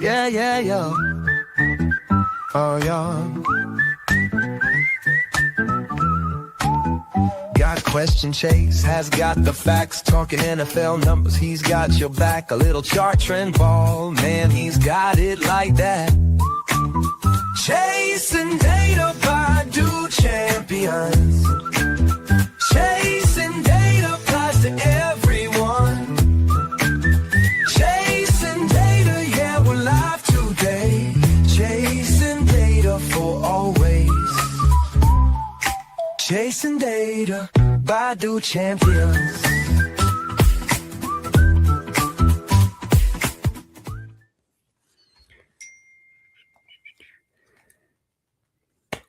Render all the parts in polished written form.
Yeah, yeah, yeah. Oh, yeah. Got question, Chase has got the facts. Talking NFL numbers, he's got your back. A little chart trend ball, man, he's got it like that. Chasing data by do champions. Chasing data applies to everyone. Chasing data, yeah, we're live today. Chasing data for always. Chasing data by do champions.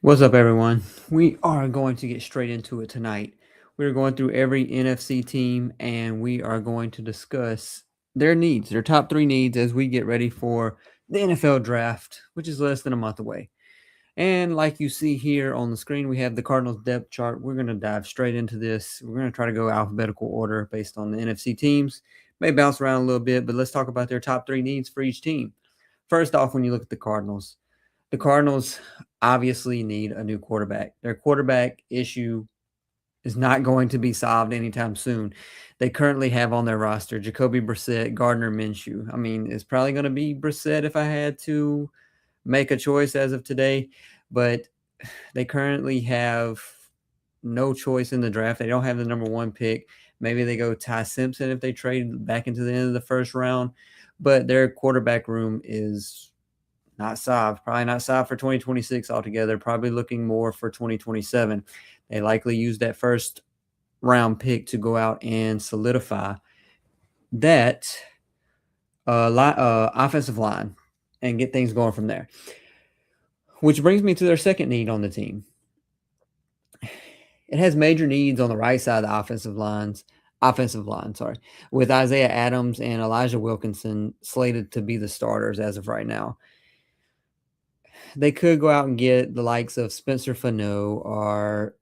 What's up, everyone? We are going to get straight into it tonight. We're going through every NFC team and we are going to discuss their needs, their top 3 needs as we get ready for the NFL draft, which is less than a month away. And like you see here on the screen, we have the Cardinals depth chart. We're going to dive straight into this. We're going to try to go alphabetical order based on the NFC teams. May bounce around a little bit, but let's talk about their top 3 needs for each team. First off, when you look at the Cardinals obviously need a new quarterback. Their quarterback issue is not going to be solved anytime soon. They currently have on their roster Jacoby Brissett, Gardner Minshew. I mean, it's probably going to be Brissett if I had to make a choice as of today, but they currently have no choice in the draft. They don't have the number 1 pick. Maybe they go Ty Simpson if they trade back into the end of the first round, but their quarterback room is not solved. Probably not solved for 2026 altogether. Probably looking more for 2027. They likely use that first round pick to go out and solidify that offensive line and get things going from there. Which brings me to their second need on the team. It has major needs on the right side of the offensive line, with Isaiah Adams and Elijah Wilkinson slated to be the starters as of right now. They could go out and get the likes of Spencer Fano or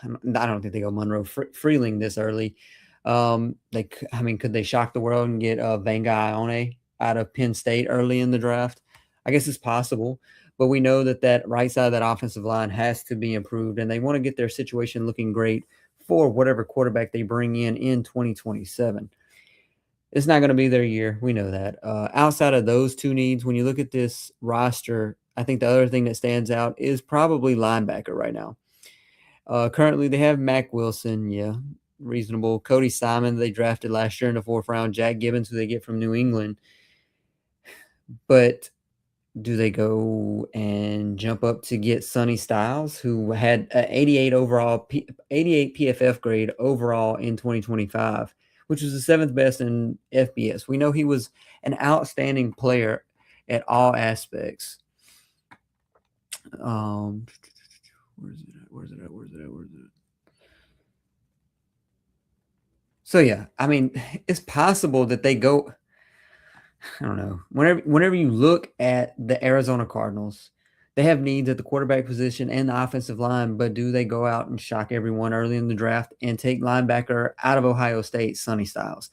I don't think they go Monroe Freeling this early. Could they shock the world and get Vanga Ione out of Penn State early in the draft? I guess it's possible, but we know that right side of that offensive line has to be improved, and they want to get their situation looking great for whatever quarterback they bring in 2027. It's not going to be their year. We know that. Outside of those 2 needs, when you look at this roster, I think the other thing that stands out is probably linebacker right now. Currently, they have Mac Wilson, yeah, reasonable. Cody Simon, they drafted last year in the 4th round. Jack Gibbons, who they get from New England. But do they go and jump up to get Sonny Styles, who had an 88 PFF grade overall in 2025, which was the 7th best in FBS? We know he was an outstanding player at all aspects. Where's it at? So yeah, I mean, it's possible that they go. I don't know. Whenever you look at the Arizona Cardinals, they have needs at the quarterback position and the offensive line, but do they go out and shock everyone early in the draft and take linebacker out of Ohio State, Sonny Styles?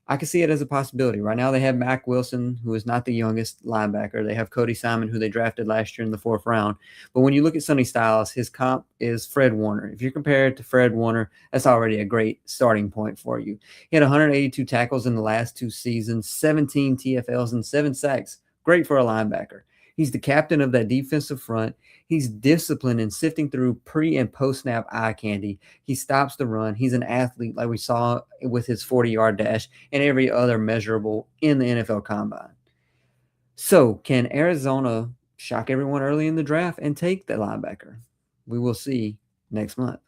I can see it as a possibility. Right now they have Mac Wilson, who is not the youngest linebacker. They have Cody Simon, who they drafted last year in the 4th round. But when you look at Sonny Styles, his comp is Fred Warner. If you compare it to Fred Warner, that's already a great starting point for you. He had 182 tackles in the last 2 seasons, 17 TFLs, and 7 sacks. Great for a linebacker. He's the captain of that defensive front. He's disciplined in sifting through pre- and post-snap eye candy. He stops the run. He's an athlete like we saw with his 40-yard dash and every other measurable in the NFL Combine. So can Arizona shock everyone early in the draft and take the linebacker? We will see next month.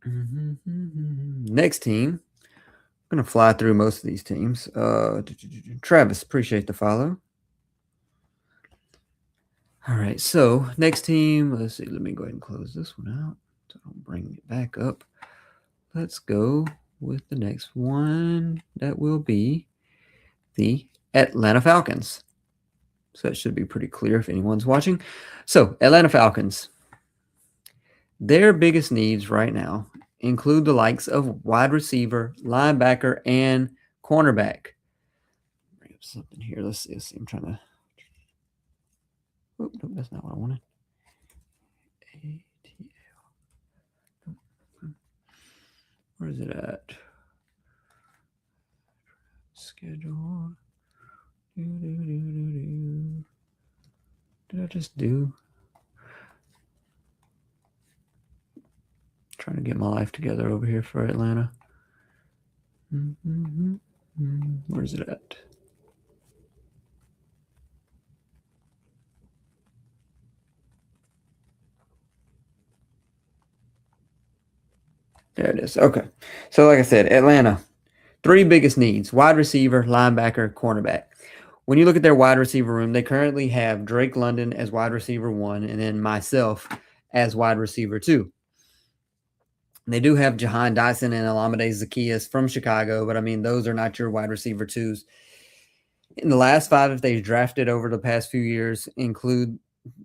Next team. I'm going to fly through most of these teams. Travis, appreciate the follow. All right, so next team, let's see. Let me go ahead and close this one out so I don't bring it back up. Let's go with the next one. That will be the Atlanta Falcons. So that should be pretty clear if anyone's watching. So Atlanta Falcons, their biggest needs right now include the likes of wide receiver, linebacker, and cornerback. Bring up something here. Let's see. I'm trying to. Oh, no, that's not what I wanted. ATL. Where is it at? Schedule. Did I just do? Trying to get my life together over here for Atlanta. Where's it at? There it is. Okay. So like I said, Atlanta, 3 biggest needs: wide receiver, linebacker, cornerback. When you look at their wide receiver room, they currently have Drake London as wide receiver 1 and then myself as wide receiver 2. They do have Jahan Dyson and Alameda Zacchaeus from Chicago, but I mean, those are not your wide receiver 2s. In the last 5, if they've drafted over the past few years, include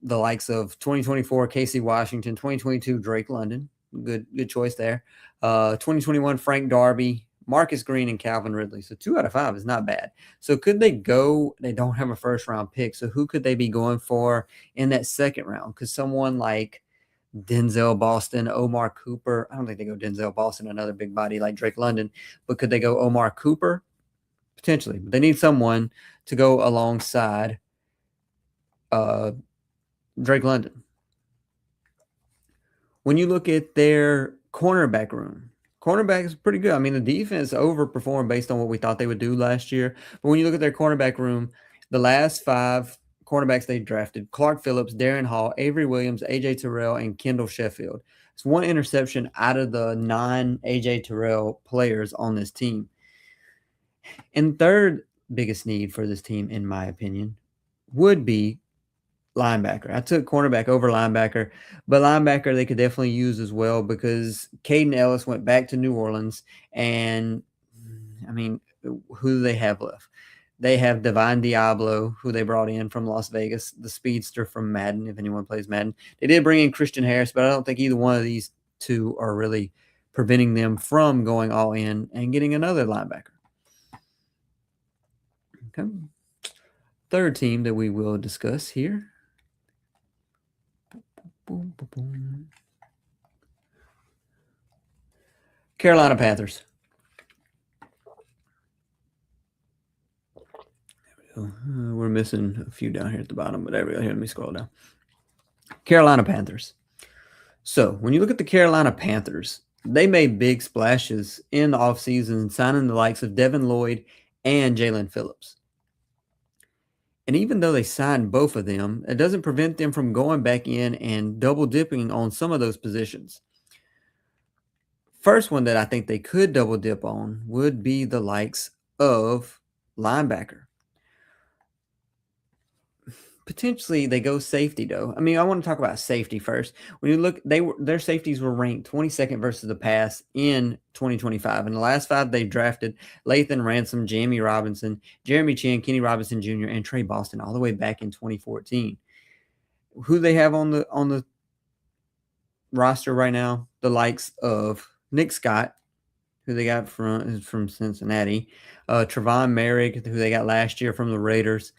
the likes of 2024 Casey Washington, 2022 Drake London, good choice there. 2021 Frank Darby, Marcus Green, and Calvin Ridley. So 2 out of 5 is not bad. So could they go? They don't have a first round pick. So who could they be going for in that second round? Because someone like Denzel Boston, Omar Cooper. I don't think they go Denzel Boston, another big body like Drake London, but could they go Omar Cooper? Potentially. But they need someone to go alongside Drake London. When you look at their cornerback room, cornerback is pretty good. I mean, the defense overperformed based on what we thought they would do last year. But when you look at their cornerback room, the last 5 cornerbacks they drafted: Clark Phillips, Darren Hall, Avery Williams, A.J. Terrell, and Kendall Sheffield. It's 1 interception out of the 9 A.J. Terrell players on this team. And third biggest need for this team, in my opinion, would be linebacker. I took cornerback over linebacker, but linebacker they could definitely use as well because Caden Ellis went back to New Orleans. And, I mean, who do they have left? They have Divine Diablo, who they brought in from Las Vegas, the speedster from Madden, if anyone plays Madden. They did bring in Christian Harris, but I don't think either one of these 2 are really preventing them from going all in and getting another linebacker. Okay. Third team that we will discuss here. Carolina Panthers. There we go. We're missing a few down here at the bottom, but there we go. Here, let me scroll down. Carolina Panthers. So when you look at the Carolina Panthers, they made big splashes in the offseason, signing the likes of Devin Lloyd and Jalen Phillips. And even though they signed both of them, it doesn't prevent them from going back in and double dipping on some of those positions. First one that I think they could double dip on would be the likes of linebacker. Potentially they go safety though. I mean, I want to talk about safety first. When you look, their safeties were ranked 22nd versus the pass in 2025. In the last 5 they drafted Lathan Ransom, Jamie Robinson, Jeremy Chin, Kenny Robinson Jr., and Trey Boston all the way back in 2014. Who they have on the roster right now? The likes of Nick Scott, who they got from Cincinnati, Trevon Merrick, who they got last year from the Raiders.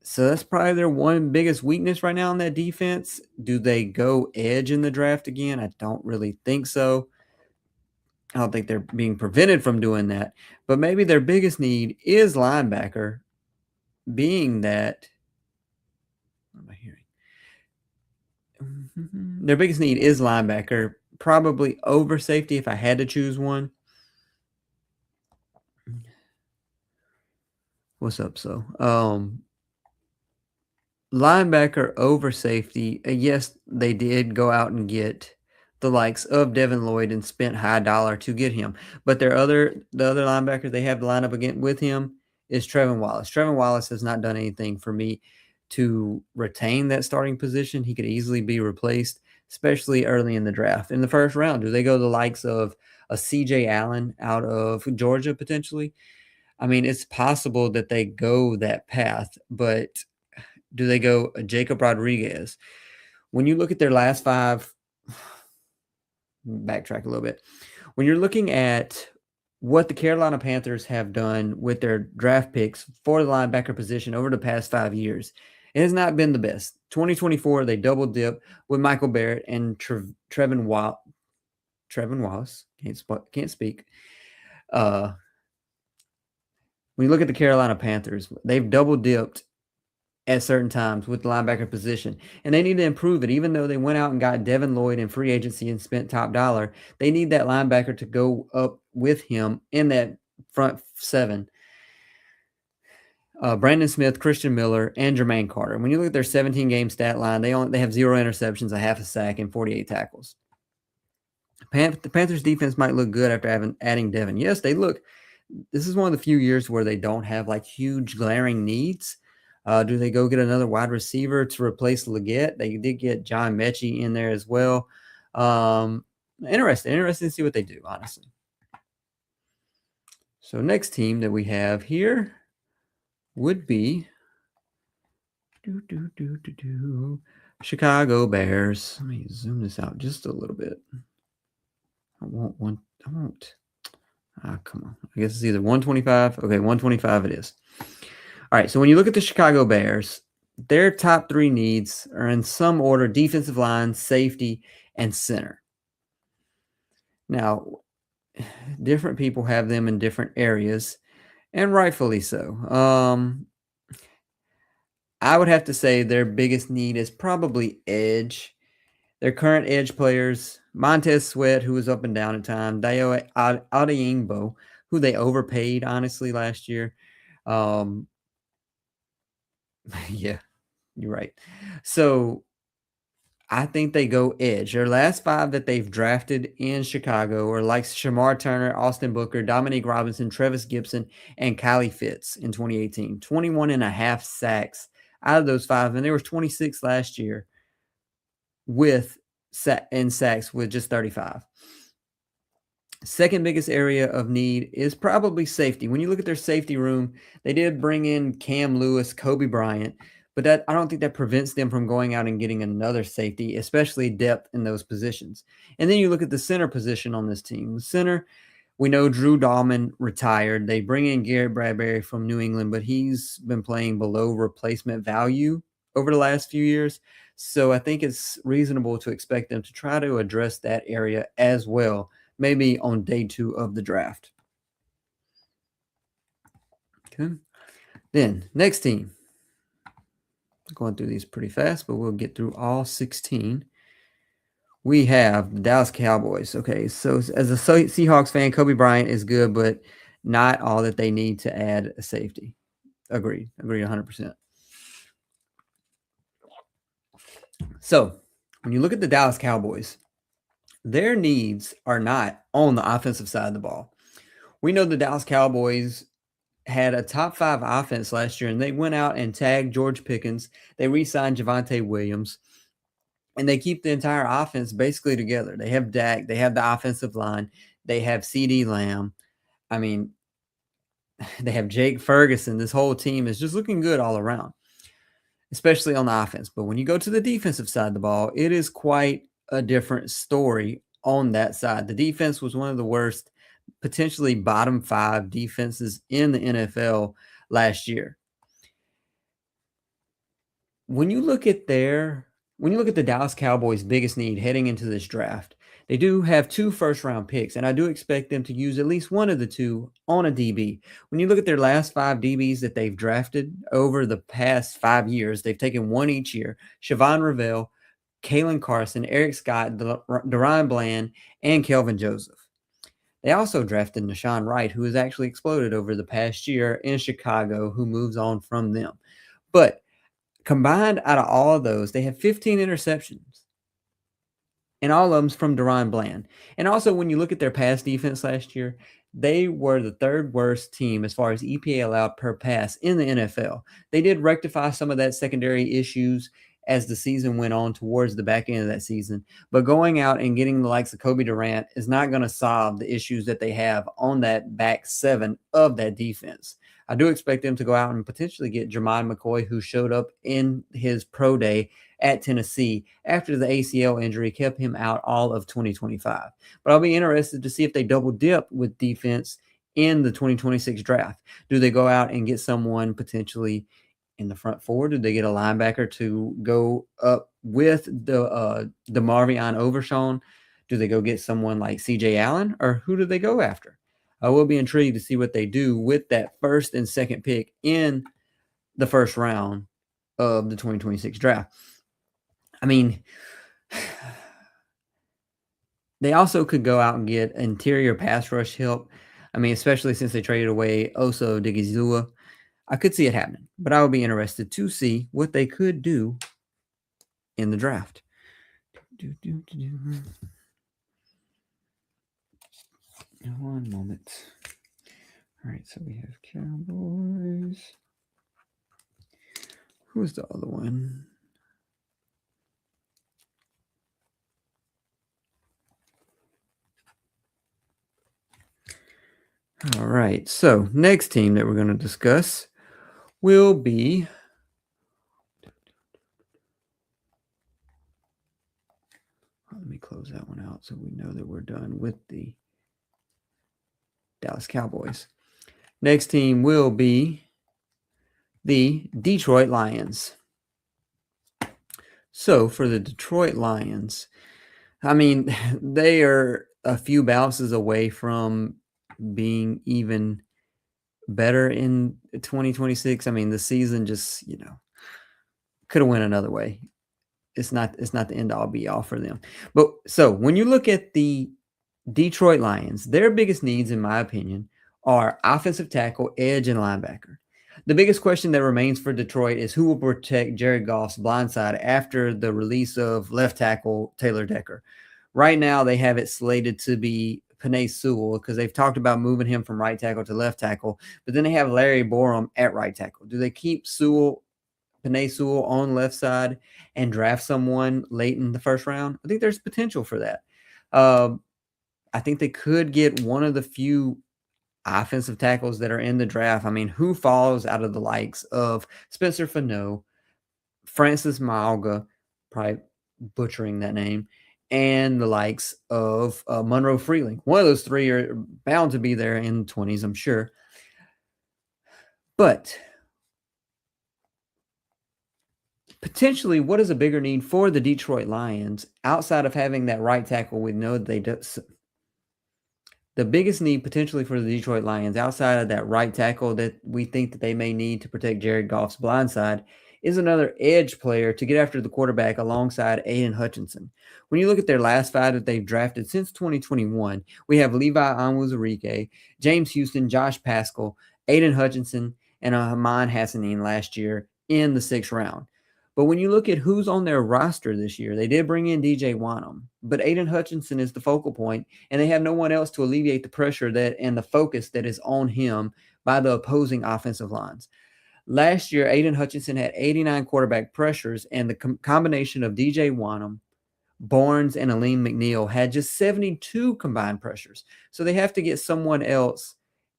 So that's probably their one biggest weakness right now in that defense. Do they go edge in the draft again? I don't really think so. I don't think they're being prevented from doing that. But maybe their biggest need is linebacker, being that – what am I hearing? Their biggest need is linebacker, probably over safety if I had to choose one. What's up, so? Linebacker over safety. Yes, they did go out and get the likes of Devin Lloyd and spent high dollar to get him. But the other linebacker they have to line up again with him is Trevin Wallace. Trevin Wallace has not done anything for me to retain that starting position. He could easily be replaced, especially early in the draft. In the first round, do they go the likes of a CJ Allen out of Georgia potentially? I mean, it's possible that they go that path, but do they go Jacob Rodriguez? When you look at their last 5, backtrack a little bit. When you're looking at what the Carolina Panthers have done with their draft picks for the linebacker position over the past 5 years, it has not been the best. 2024, they double dip with Michael Barrett and Trevin Wallace. Can't speak. When you look at the Carolina Panthers, they've double dipped at certain times with the linebacker position, and they need to improve it. Even though they went out and got Devin Lloyd in free agency and spent top dollar, they need that linebacker to go up with him in that front seven. Brandon Smith, Christian Miller, and Jermaine Carter. When you look at their 17-game stat line, they have 0 interceptions, a half a sack, and 48 tackles. The Panthers defense might look good after adding Devin. Yes, they look. This is one of the few years where they don't have like huge glaring needs. Do they go get another wide receiver to replace Leggett? They did get John Mechie in there as well. Interesting to see what they do, honestly. So next team that we have here would be Chicago Bears. Let me zoom this out just a little bit. I won't. Come on. I guess it's either 125. Okay, 125 it is. All right, so when you look at the Chicago Bears, their top 3 needs are in some order: defensive line, safety, and center. Now, different people have them in different areas, and rightfully so. I would have to say their biggest need is probably edge. Their current edge players, Montez Sweat, who was up and down at times, Dayo Adeyingbo, who they overpaid, honestly, last year. Yeah, you're right. So I think they go edge. Their last 5 that they've drafted in Chicago are like Shamar Turner, Austin Booker, Dominique Robinson, Travis Gibson, and Kylie Fitz in 2018. 21 and a half sacks out of those 5, and there was 26 last year with sacks with just 35. Second biggest area of need is probably safety. When you look at their safety room, they did bring in Cam Lewis, Kobe Bryant, but I don't think that prevents them from going out and getting another safety, especially depth in those positions. And then you look at the center position on this team. The center, we know Drew Dahlman retired. They bring in Garrett Bradbury from New England, but he's been playing below replacement value over the last few years. So I think it's reasonable to expect them to try to address that area as well, maybe on day 2 of the draft. Okay. Then next team. I'm going through these pretty fast, but we'll get through all 16. We have the Dallas Cowboys. Okay, so as a Seahawks fan, Kobe Bryant is good, but not all that they need to add a safety. Agreed 100%. So when you look at the Dallas Cowboys, their needs are not on the offensive side of the ball. We know the Dallas Cowboys had a top 5 offense last year, and they went out and tagged George Pickens. They re-signed Javonte Williams, and they keep the entire offense basically together. They have Dak. They have the offensive line. They have CeeDee Lamb. I mean, they have Jake Ferguson. This whole team is just looking good all around, especially on the offense. But when you go to the defensive side of the ball, it is quite a different story on that side. The defense was one of the worst, potentially bottom 5 defenses in the NFL last year. When you look at the Dallas Cowboys' biggest need heading into this draft, they do have 2 first-round picks, and I do expect them to use at least one of the 2 on a DB. When you look at their last 5 DBs that they've drafted over the past 5 years, they've taken 1 each year: Siobhan Revelle, Kalen Carson, Eric Scott, Deron Bland, and Kelvin Joseph. They also drafted Nashawn Wright, who has actually exploded over the past year in Chicago, who moves on from them. But combined out of all of those, they have 15 interceptions. And all of them's from Deron Bland. And also, when you look at their pass defense last year, they were the 3rd worst team as far as EPA allowed per pass in the NFL. They did rectify some of that secondary issues as the season went on towards the back end of that season. But going out and getting the likes of Kobe Durant is not going to solve the issues that they have on that back 7 of that defense. I do expect them to go out and potentially get Jermon McCoy, who showed up in his pro day at Tennessee after the ACL injury kept him out all of 2025. But I'll be interested to see if they double dip with defense in the 2026 draft? Do they go out and get someone potentially in the front four? Do they get a linebacker to go up with the Marvion Overshawn? Do they go get someone like CJ Allen, or who do they go after? I will be intrigued to see what they do with that first and second pick in the first round of the 2026 draft. I mean, they also could go out and get interior pass rush help. I mean, especially since they traded away Oso Digizua. I could see it happening, but I would be interested to see what they could do in the draft. One moment. All right, so we have Cowboys. Who's the other one? All right, so next team that we're going to discuss will be let me close that one out so we know that we're done with the Dallas Cowboys. Next team will be the Detroit Lions. So for the Detroit Lions, I mean, they are a few bounces away from being even better in 2026. I mean, the season just, could have went another way. It's not the end all be all for them. But so when you look at the Detroit Lions, their biggest needs, in my opinion, are offensive tackle, edge, and linebacker. The biggest question that remains for Detroit is who will protect Jared Goff's blindside after the release of left tackle Taylor Decker. Right now, they have it slated to be Penei Sewell because they've talked about moving him from right tackle to left tackle, but then they have Larry Borom at right tackle. Do they keep Penei Sewell on left side and draft someone late in the first round? I think there's potential for that. I think they could get one of the few offensive tackles that are in the draft. I mean, who falls out of the likes of Spencer Fano, Francis Mauga, probably butchering that name, and the likes of Monroe Freeling. One of those three are bound to be there in the 20s, I'm sure. But potentially, what is a bigger need for the Detroit Lions outside of having that right tackle? We know they do. The biggest need potentially for the Detroit Lions outside of that right tackle that we think that they may need to protect Jared Goff's blindside is another edge player to get after the quarterback alongside Aiden Hutchinson. When you look at their last five that they've drafted since 2021, we have Levi Onwuzurike, James Houston, Josh Pascal, Aiden Hutchinson, and Haman Hassanin last year in the 6th round. But when you look at who's on their roster this year, they did bring in DJ Wanham, but Aiden Hutchinson is the focal point, and they have no one else to alleviate the pressure that and the focus that is on him by the opposing offensive lines. Last year, Aiden Hutchinson had 89 quarterback pressures, and the combination of DJ Wanham, Barnes, and Aleem McNeil had just 72 combined pressures. So they have to get someone else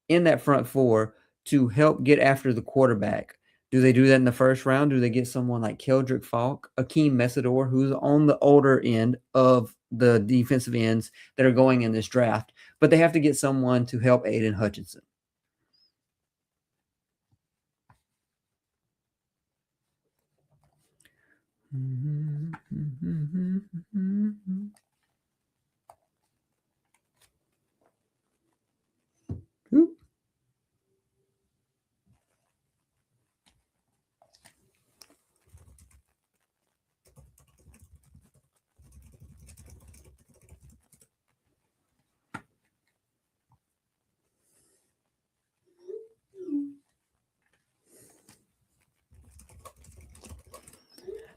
in that front four to help get after the quarterback. Do they do that in the first round? Do they get someone like Keldrick Falk, Akeem Messidor, who's on the older end of the defensive ends that are going in this draft? But they have to get someone to help Aiden Hutchinson. Ooh.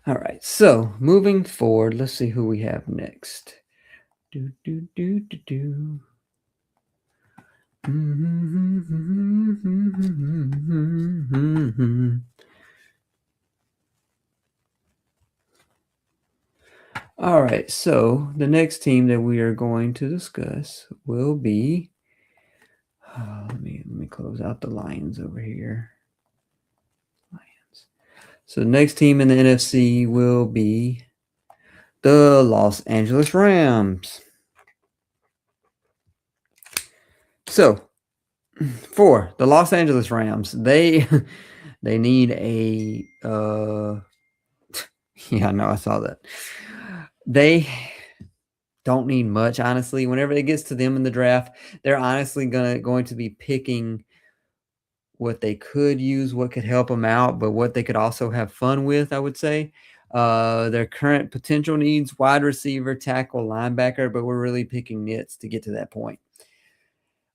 All right, so moving forward, let's see who we have next. All right, so the next team that we are going to discuss will be. Let me close out the Lions over here. Lions. So the next team in the NFC will be the Los Angeles Rams. So For the Los Angeles Rams, they they need a yeah, no, I saw that. They don't need much, honestly. Whenever it gets to them in the draft, they're honestly going to be picking what they could use, what could help them out, but what they could also have fun with, I would say. Their current potential needs: wide receiver, tackle, linebacker, but we're really picking nits to get to that point.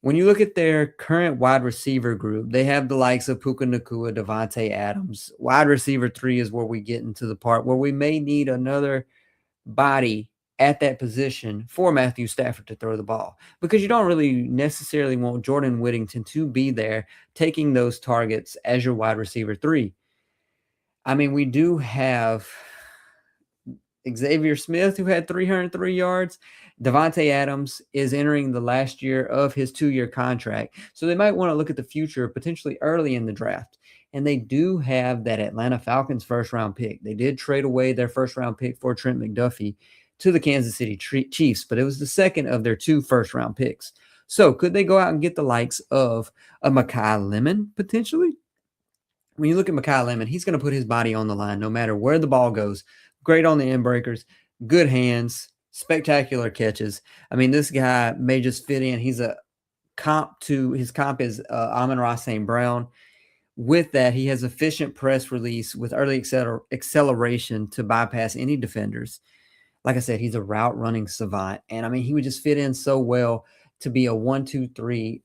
When you look at their current wide receiver group, they have the likes of Puka Nacua, Devontae Adams. Wide receiver 3 is where we get into the part where we may need another body at that position for Matthew Stafford to throw the ball, because you don't really necessarily want Jordan Whittington to be there taking those targets as your wide receiver 3. I mean, we do have Xavier Smith, who had 303 yards. Devontae Adams is entering the last year of his 2-year contract. So they might want to look at the future potentially early in the draft. And they do have that Atlanta Falcons first-round pick. They did trade away their first-round pick for Trent McDuffie to the Kansas City Chiefs, but it was the second of their 2 first-round picks. So could they go out and get the likes of a Mekhi Lemon potentially? When you look at Mekhi Lemon, he's going to put his body on the line no matter where the ball goes. Great on the end breakers, good hands, spectacular catches. I mean, this guy may just fit in. He's a his comp is Amon-Ra St. Brown. With that, he has efficient press release with early acceleration to bypass any defenders. Like I said, he's a route running savant. And I mean, he would just fit in so well to be a 1-2-3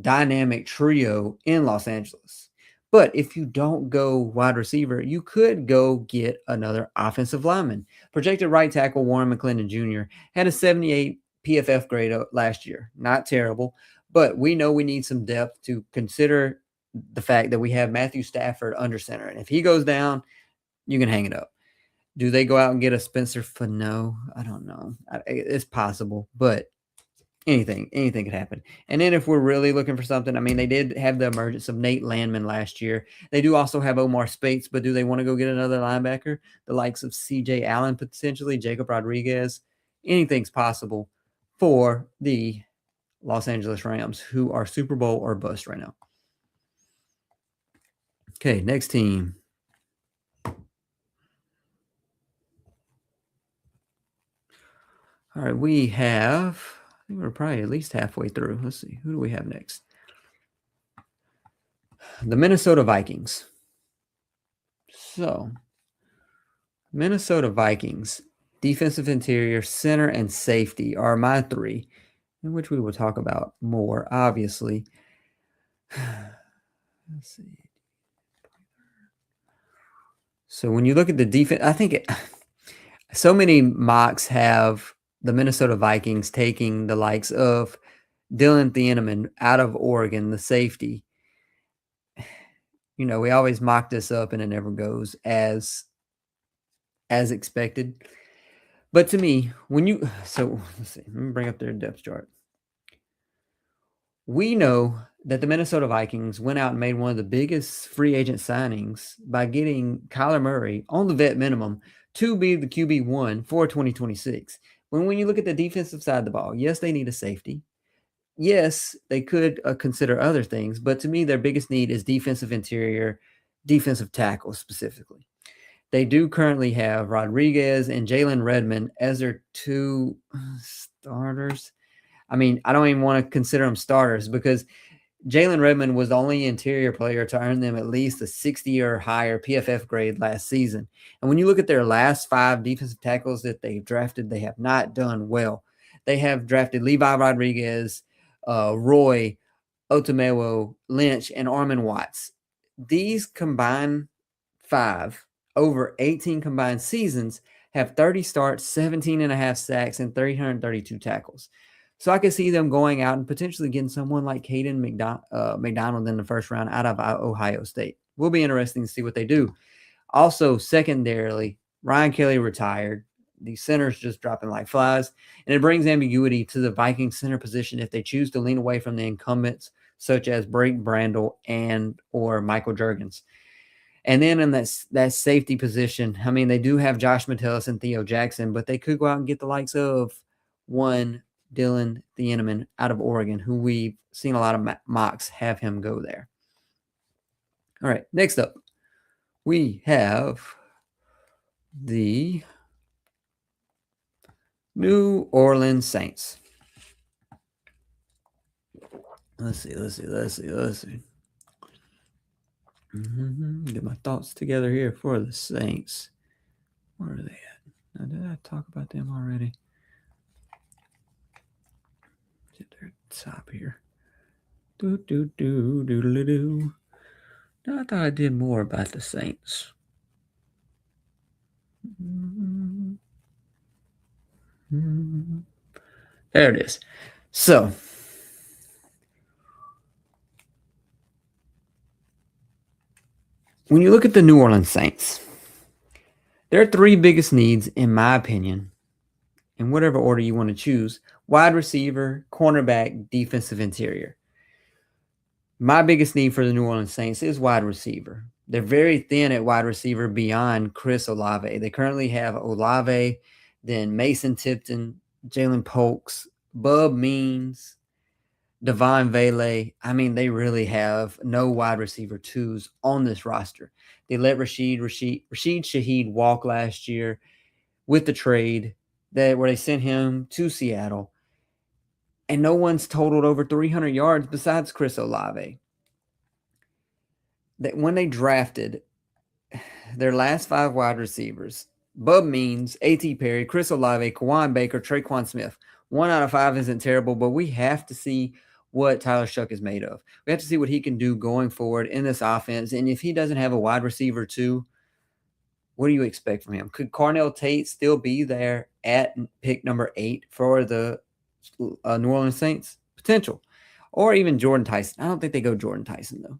dynamic trio in Los Angeles. But if you don't go wide receiver, you could go get another offensive lineman. Projected right tackle Warren McClendon Jr. had a 78 PFF grade last year. Not terrible, but we know we need some depth to consider the fact that we have Matthew Stafford under center. And if he goes down, you can hang it up. Do they go out and get a Spencer Fano? I don't know. It's possible, but anything could happen. And then if we're really looking for something, I mean, they did have the emergence of Nate Landman last year. They do also have Omar Spates, but do they want to go get another linebacker? The likes of CJ Allen, potentially, Jacob Rodriguez. Anything's possible for the Los Angeles Rams, who are Super Bowl or bust right now. Okay, next team. All right, we have, I think we're probably at least halfway through. Let's see, who do we have next? The Minnesota Vikings. So, Minnesota Vikings, defensive interior, center, and safety are my 3, in which we will talk about more, obviously. Let's see. So when you look at the defense, I think so many mocks have the Minnesota Vikings taking the likes of Dylan Thieneman out of Oregon, the safety. You know, we always mock this up and it never goes as expected. But to me, so let's see, let me bring up their depth chart. We know that the Minnesota Vikings went out and made one of the biggest free agent signings by getting Kyler Murray on the vet minimum to be the QB1 for 2026. When you look at the defensive side of the ball, yes, they need a safety. Yes, they could consider other things, but to me, their biggest need is defensive interior, defensive tackle specifically. They do currently have Rodriguez and Jalen Redmond as their 2 starters. I mean, I don't even want to consider them starters because Jalen Redmond was the only interior player to earn them at least a 60 or higher PFF grade last season. And when you look at their last 5 defensive tackles that they've drafted, they have not done well. They have drafted Levi Rodriguez, Roy, Otomewo, Lynch, and Armon Watts. These combined 5 over 18 combined seasons have 30 starts, 17 and a half sacks, and 332 tackles. So I could see them going out and potentially getting someone like Caden McDonald in the first round out of Ohio State. Will be interesting to see what they do. Also, secondarily, Ryan Kelly retired. The center's just dropping like flies. And it brings ambiguity to the Vikings center position if they choose to lean away from the incumbents, such as Blake Brandel and or Michael Juergens. And then in that safety position, I mean, they do have Josh Metellus and Theo Jackson, but they could go out and get the likes of one Dylan Thieneman out of Oregon, who we've seen a lot of mocks have him go there. All right, next up, we have the New Orleans Saints. Let's see. Get my thoughts together here for the Saints. Where are they at? Now, did I talk about them already? Get their top here. No, I thought I did more about the Saints. There it is. So, when you look at the New Orleans Saints, their three biggest needs, in my opinion, in whatever order you want to choose: wide receiver, cornerback, defensive interior. My biggest need for the New Orleans Saints is wide receiver. They're very thin at wide receiver beyond Chris Olave. They currently have Olave, then Mason Tipton, Jalen Polks, Bub Means, Devon Vele. I mean, they really have no wide receiver twos on this roster. They let Rashid Shaheed walk last year with the trade where they sent him to Seattle. And no one's totaled over 300 yards besides Chris Olave. That when they drafted their last 5 wide receivers, Bub Means, A.T. Perry, Chris Olave, Kawan Baker, Traquan Smith. 1 out of 5 isn't terrible, but we have to see what Tyler Shuck is made of. We have to see what he can do going forward in this offense. And if he doesn't have a wide receiver too, what do you expect from him? Could Carnell Tate still be there at pick number 8 for the New Orleans Saints? Potential. Or even Jordan Tyson. I don't think they go Jordan Tyson, though.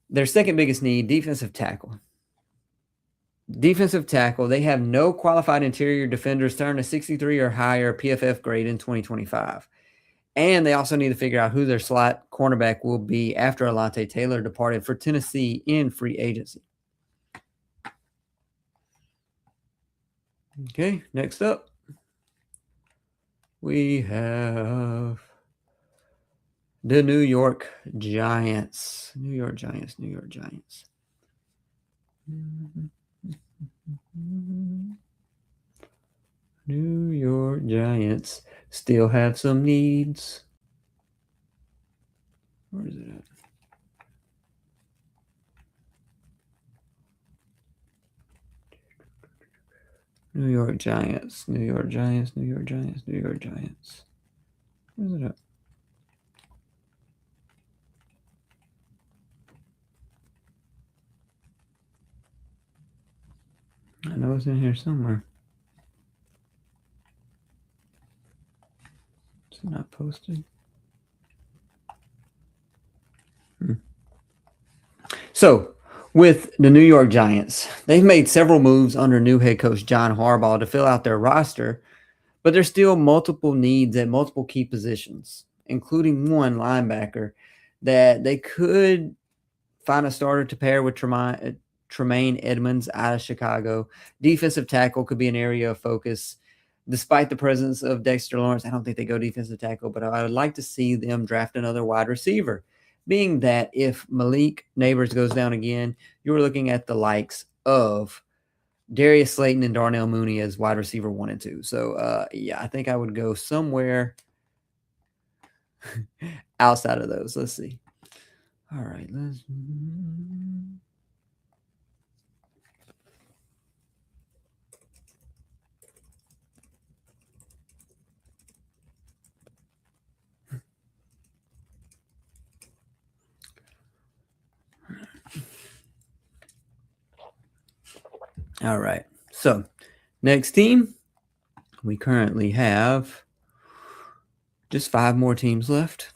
Their second biggest need, defensive tackle. Defensive tackle, they have no qualified interior defenders to earn a 63 or higher PFF grade in 2025. And they also need to figure out who their slot cornerback will be after Alontae Taylor departed for Tennessee in free agency. Okay, next up, we have the New York Giants. New York Giants. New York Giants still have some needs. Where is it at? New York Giants. Where's it at? I know it's in here somewhere. Is it not posted? So, with the New York Giants, they've made several moves under new head coach John Harbaugh to fill out their roster, but there's still multiple needs at multiple key positions, including one linebacker that they could find a starter to pair with Tremaine Edmonds out of Chicago. Defensive tackle could be an area of focus. Despite the presence of Dexter Lawrence, I don't think they go defensive tackle, but I would like to see them draft another wide receiver. Being that if Malik Neighbors goes down again, you're looking at the likes of Darius Slayton and Darnell Mooney as wide receiver 1 and 2. So, I think I would go somewhere outside of those. Let's see. All right, let's... All right. So, next team, we currently have just 5 more teams left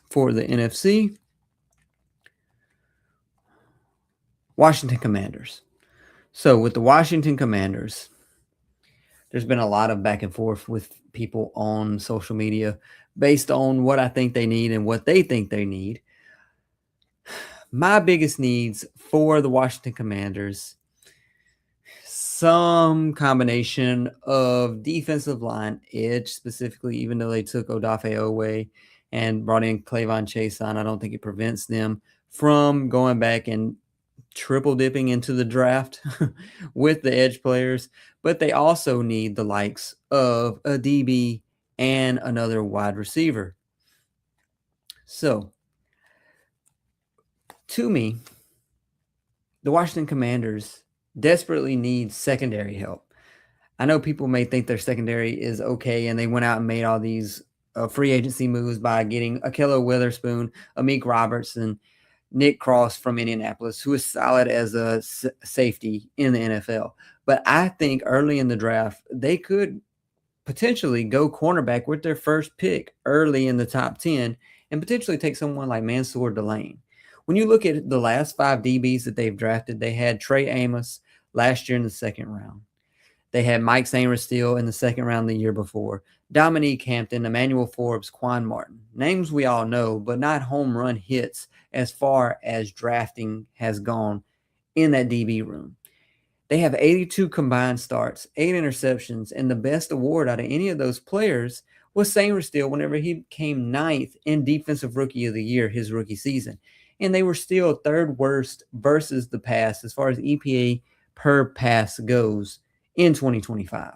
for the NFC. Washington Commanders. So, with the Washington Commanders, there's been a lot of back and forth with people on social media based on what I think they need and what they think they need. My biggest needs for the Washington Commanders, some combination of defensive line, edge specifically, even though they took Odafe away and brought in Clavon Chason. I don't think it prevents them from going back and triple dipping into the draft with the edge players, but they also need the likes of a DB and another wide receiver. So, to me, the Washington Commanders desperately need secondary help. I know people may think their secondary is okay, and they went out and made all these free agency moves by getting Akello Witherspoon, Amik Robertson, Nick Cross from Indianapolis, who is solid as a safety in the NFL. But I think early in the draft, they could potentially go cornerback with their first pick early in the top 10 and potentially take someone like Mansour Delane. When you look at the last 5 DBs that they've drafted, they had Trey Amos last year in the second round. They had Mike Sainristil in the second round the year before, Dominique Hampton, Emmanuel Forbes, Quan Martin. Names we all know, but not home run hits as far as drafting has gone in that DB room. They have 82 combined starts, 8 interceptions, and the best award out of any of those players was Sainristil whenever he came 9th in Defensive Rookie of the Year his rookie season. And they were still 3rd worst versus the pass as far as EPA per pass goes in 2025.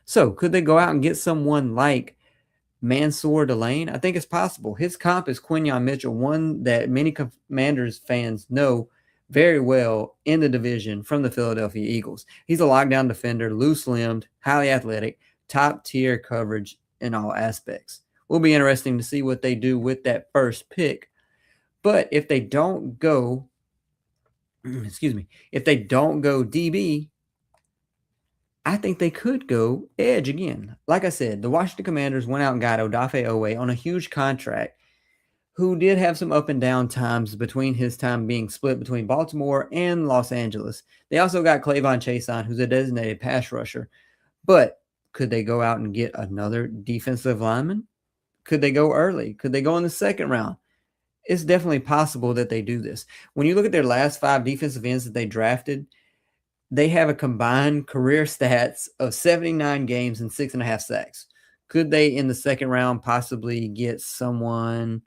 So could they go out and get someone like Mansour Delane? I think it's possible. His comp is Quinyon Mitchell, one that many Commanders fans know very well in the division from the Philadelphia Eagles. He's a lockdown defender, loose-limbed, highly athletic, top-tier coverage in all aspects. Will be interesting to see what they do with that first pick. But if they don't go, if they don't go DB, I think they could go edge again. Like I said, the Washington Commanders went out and got Odafe Owe on a huge contract, who did have some up and down times between his time being split between Baltimore and Los Angeles. They also got Clavon Chason, who's a designated pass rusher. But could they go out and get another defensive lineman? Could they go early? Could they go in the second round? It's definitely possible that they do this. When you look at their last 5 defensive ends that they drafted, they have a combined career stats of 79 games and 6.5 sacks. Could they, in the second round, possibly get someone?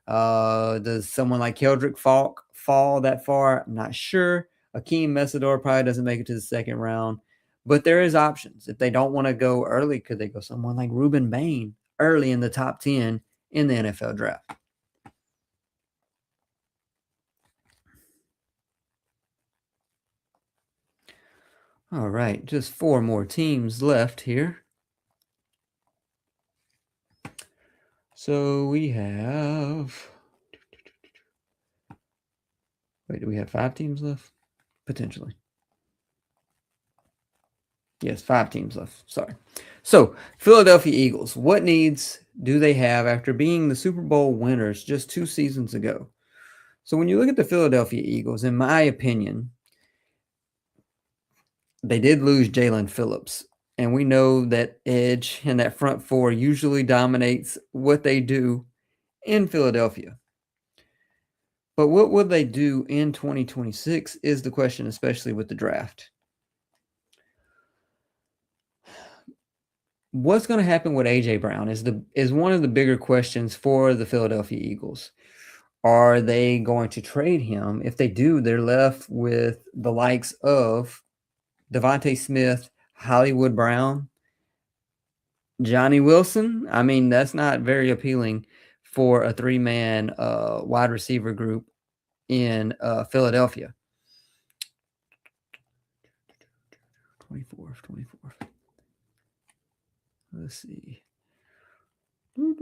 Does someone like Keldrick Falk fall that far? I'm not sure. Akeem Mesidor probably doesn't make it to the second round. But there is options. If they don't want to go early, could they go someone like Ruben Bain early in the top 10 in the NFL draft? All right, just 4 more teams left here. So we have... Wait, do we have 5 teams left? Potentially. Yes, 5 teams left. Sorry. So, Philadelphia Eagles. What needs do they have after being the Super Bowl winners just 2 seasons ago? So, when you look at the Philadelphia Eagles, in my opinion, they did lose Jalen Phillips. And we know that edge and that front 4 usually dominates what they do in Philadelphia. But what will they do in 2026 is the question, especially with the draft. What's going to happen with A.J. Brown is one of the bigger questions for the Philadelphia Eagles. Are they going to trade him? If they do, they're left with the likes of Devontae Smith, Hollywood Brown, Johnny Wilson. I mean, that's not very appealing for a 3-man wide receiver group in Philadelphia. 24th. Let's see. Where's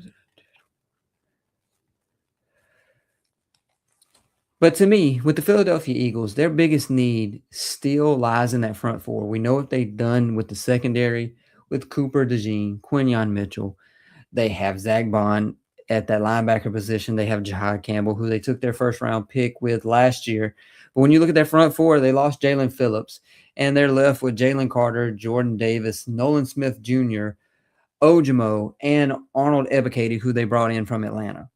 it? But to me, with the Philadelphia Eagles, their biggest need still lies in that front 4. We know what they've done with the secondary, with Cooper DeJean, Quinyon Mitchell. They have Zach Bond at that linebacker position. They have Jahad Campbell, who they took their first-round pick with last year. But when you look at their front 4, they lost Jalen Phillips, and they're left with Jalen Carter, Jordan Davis, Nolan Smith Jr., Ojimo, and Arnold Ebiketie, who they brought in from Atlanta.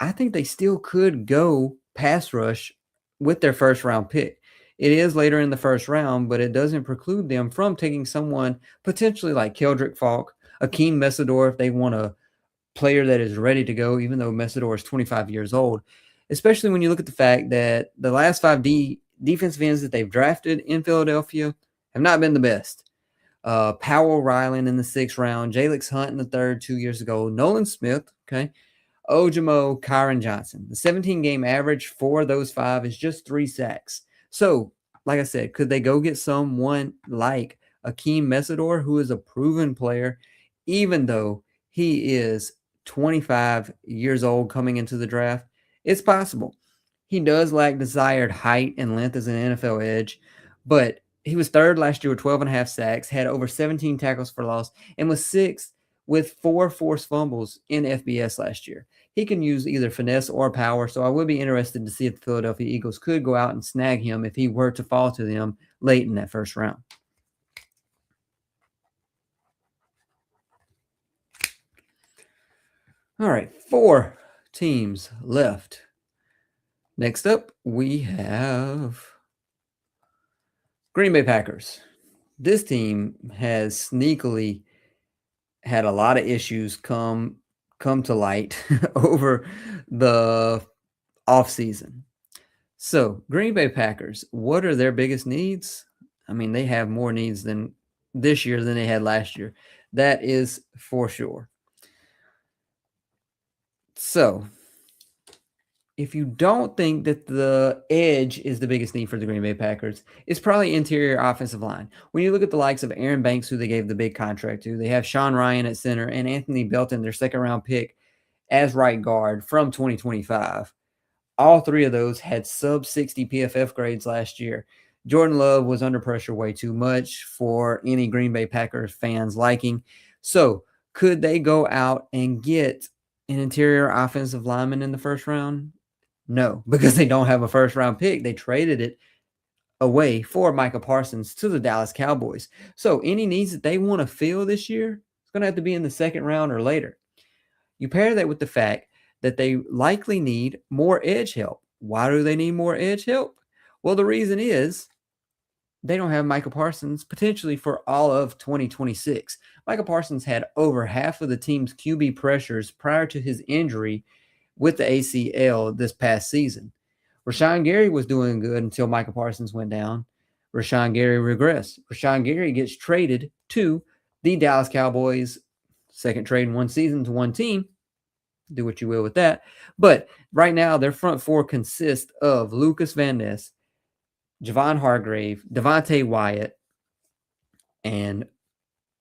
I think they still could go pass rush with their first-round pick. It is later in the first round, but it doesn't preclude them from taking someone potentially like Keldrick Falk, Akeem Messidor, if they want a player that is ready to go, even though Messidor is 25 years old, especially when you look at the fact that the last five defensive ends that they've drafted in Philadelphia have not been the best. Powell Ryland in the 6th round, Jalix Hunt in the 3rd 2 years ago, Nolan Smith, okay, Ojimo, Kyron Johnson. The 17-game average for those 5 is just 3 sacks. So, like I said, could they go get someone like Akeem Messidor, who is a proven player, even though he is 25 years old coming into the draft? It's possible. He does lack desired height and length as an NFL edge, but he was 3rd last year with 12.5 sacks, had over 17 tackles for loss, and was 6th with 4 forced fumbles in FBS last year. He can use either finesse or power, so I would be interested to see if the Philadelphia Eagles could go out and snag him if he were to fall to them late in that first round. All right, 4 teams left. Next up, we have Green Bay Packers. This team has sneakily had a lot of issues come to light over the offseason. So, Green Bay Packers, what are their biggest needs? I mean, they have more needs than this year than they had last year. That is for sure. So, if you don't think that the edge is the biggest need for the Green Bay Packers, it's probably interior offensive line. When you look at the likes of Aaron Banks, who they gave the big contract to, they have Sean Ryan at center and Anthony Belton, their 2nd-round pick, as right guard from 2025. All 3 of those had sub 60 PFF grades last year. Jordan Love was under pressure way too much for any Green Bay Packers fans liking. So, could they go out and get an interior offensive lineman in the first round? No, because they don't have a first-round pick. They traded it away for Micah Parsons to the Dallas Cowboys. So, any needs that they want to fill this year, it's going to have to be in the 2nd round or later. You pair that with the fact that they likely need more edge help. Why do they need more edge help? Well, the reason is they don't have Micah Parsons potentially for all of 2026. Micah Parsons had over half of the team's QB pressures prior to his injury with the ACL this past season. Rashawn Gary was doing good until Micah Parsons went down. Rashawn Gary regressed. Rashawn Gary gets traded to the Dallas Cowboys, 2nd trade in one season to one team. Do what you will with that. But right now, their front 4 consist of Lucas Van Ness, Javon Hargrave, Devontae Wyatt, and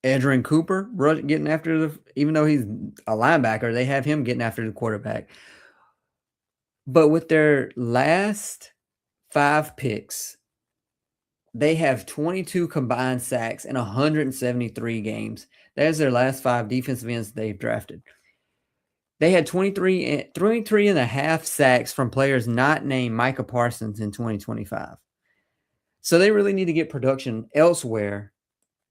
Edgerrin Cooper getting after even though he's a linebacker, they have him getting after the quarterback. But with their last 5 picks, they have 22 combined sacks in 173 games. That is their last 5 defensive ends they've drafted. They had 23 and a half sacks from players not named Micah Parsons in 2025. So they really need to get production elsewhere